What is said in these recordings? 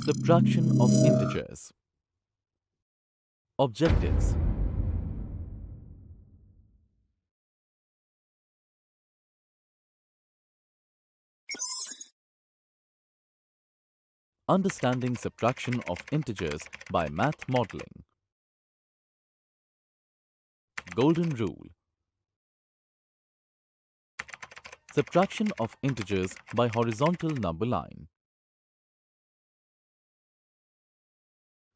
Subtraction of integers. Objectives. Understanding subtraction of integers by math modeling. Golden rule. Subtraction of integers by horizontal number line.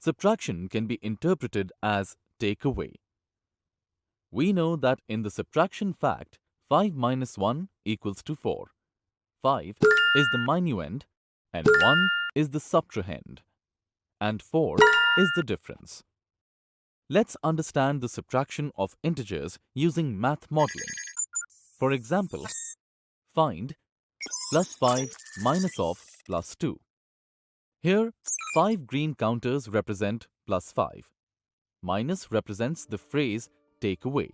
Subtraction can be interpreted as take away. We know that in the subtraction fact, 5 minus 1 equals to 4. 5 is the minuend and 1 is the subtrahend, and 4 is the difference. Let's understand the subtraction of integers using math modeling. For example, find plus 5 minus of plus 2. Here, 5 green counters represent plus 5. Minus represents the phrase take away.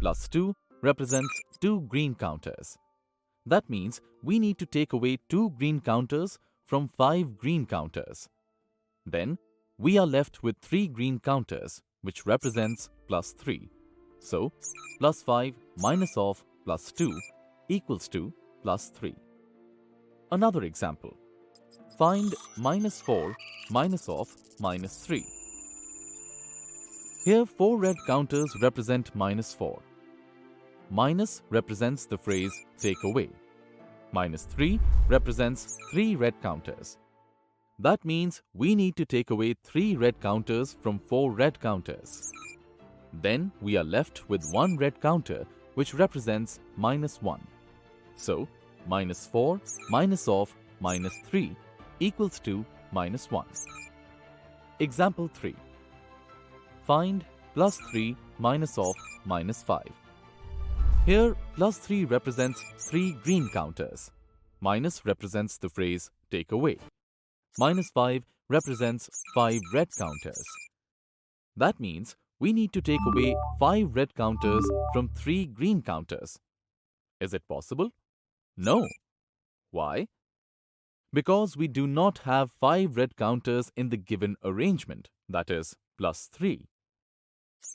Plus 2 represents 2 green counters. That means we need to take away 2 green counters from 5 green counters. Then, we are left with 3 green counters, which represents plus 3. So, plus 5 minus of plus 2 equals to plus 3. Another example. Find minus 4 minus of minus 3. Here 4 red counters represent minus 4. Minus represents the phrase take away. Minus 3 represents 3 red counters. That means we need to take away 3 red counters from 4 red counters. Then we are left with 1 red counter which represents minus 1. So, minus 4 minus of minus 3 equals to minus 1. Example 3. Find plus 3 minus of minus 5. Here, plus 3 represents 3 green counters. Minus represents the phrase take away. Minus 5 represents 5 red counters. That means we need to take away 5 red counters from 3 green counters. Is it possible? No. Why? Because we do not have 5 red counters in the given arrangement, that is, plus 3.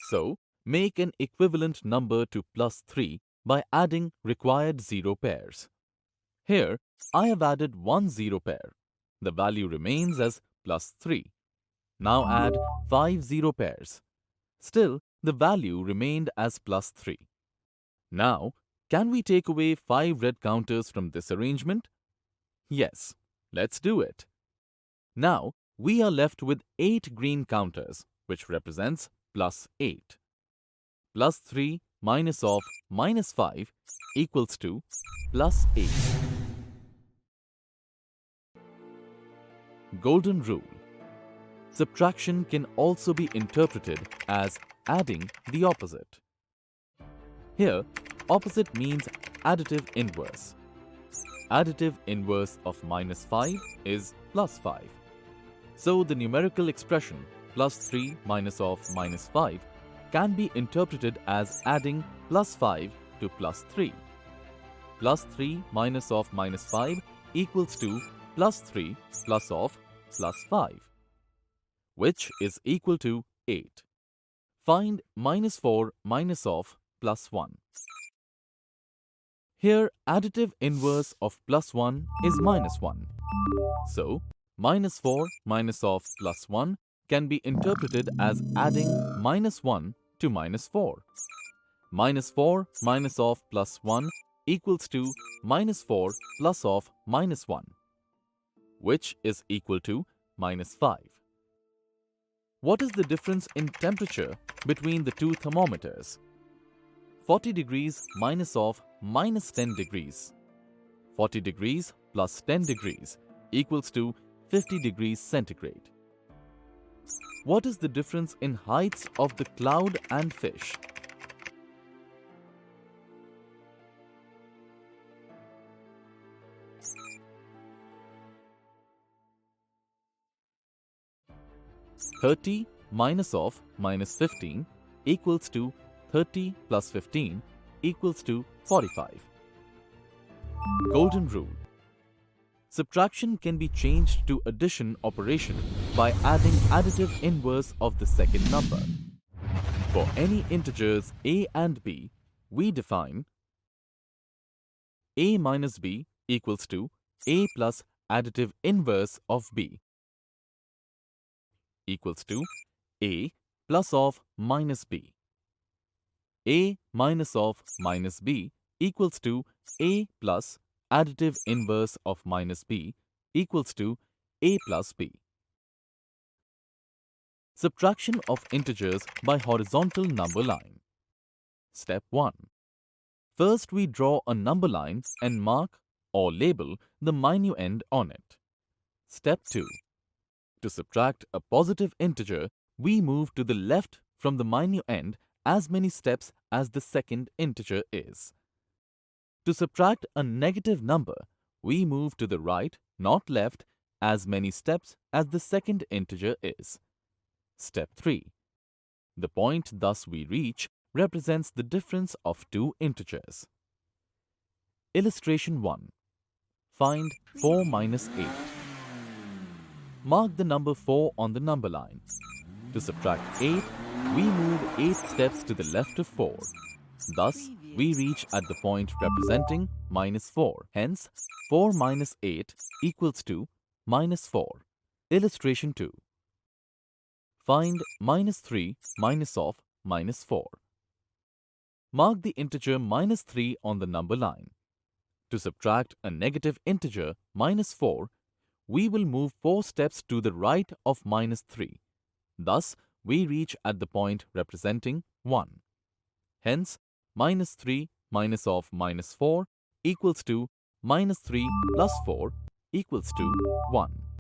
So, make an equivalent number to plus 3 by adding required 0 pairs. Here, I have added 1 0 pair. The value remains as plus 3. Now add 5 0 pairs. Still, the value remained as plus 3. Now, can we take away 5 red counters from this arrangement? Yes, let's do it. Now, we are left with 8 green counters, which represents plus 8. Plus 3 minus of minus 5 equals to plus 8. Golden rule. Subtraction can also be interpreted as adding the opposite. Here, opposite means additive inverse. Additive inverse of minus 5 is plus 5. So the numerical expression plus 3 minus of minus 5 can be interpreted as adding plus 5 to plus 3. Plus 3 minus of minus 5 equals to plus 3 plus of plus 5, which is equal to 8. Find minus 4 minus of plus 1. Here, additive inverse of plus 1 is minus 1. So, minus 4 minus of plus 1 can be interpreted as adding minus 1 to minus 4. Minus 4 minus of plus 1 equals to minus 4 plus of minus 1, which is equal to minus 5. What is the difference in temperature between the two thermometers? 40 degrees minus of minus 10 degrees. 40 degrees plus 10 degrees equals to 50 degrees centigrade. What is the difference in heights of the cloud and fish? (30 minus of minus 15 equals to 30 plus 15 equals to 45. Golden rule. Subtraction can be changed to addition operation by adding additive inverse of the second number. For any integers a and b, we define a minus b equals to a plus additive inverse of b equals to a plus of minus b. A minus of minus b equals to a plus additive inverse of minus b equals to a plus b. Subtraction of integers by horizontal number line. Step 1. First, we draw a number line and mark or label the minuend on it. Step 2. To subtract a positive integer, we move to the left from the minuend as many steps as the second integer is. To subtract a negative number, we move to the right, not left, as many steps as the second integer is. Step 3. The point thus we reach represents the difference of two integers. Illustration 1. Find 4 minus 8. Mark the number 4 on the number line. To subtract 8, we move 8 steps to the left of 4. Thus, we reach at the point representing minus 4. Hence, 4 minus 8 equals to minus 4. Illustration 2. Find minus 3 minus of minus 4. Mark the integer minus 3 on the number line. To subtract a negative integer minus 4, we will move 4 steps to the right of minus 3. Thus, we reach at the point representing 1. Hence, minus 3 minus of minus 4 equals to minus 3 plus 4 equals to 1.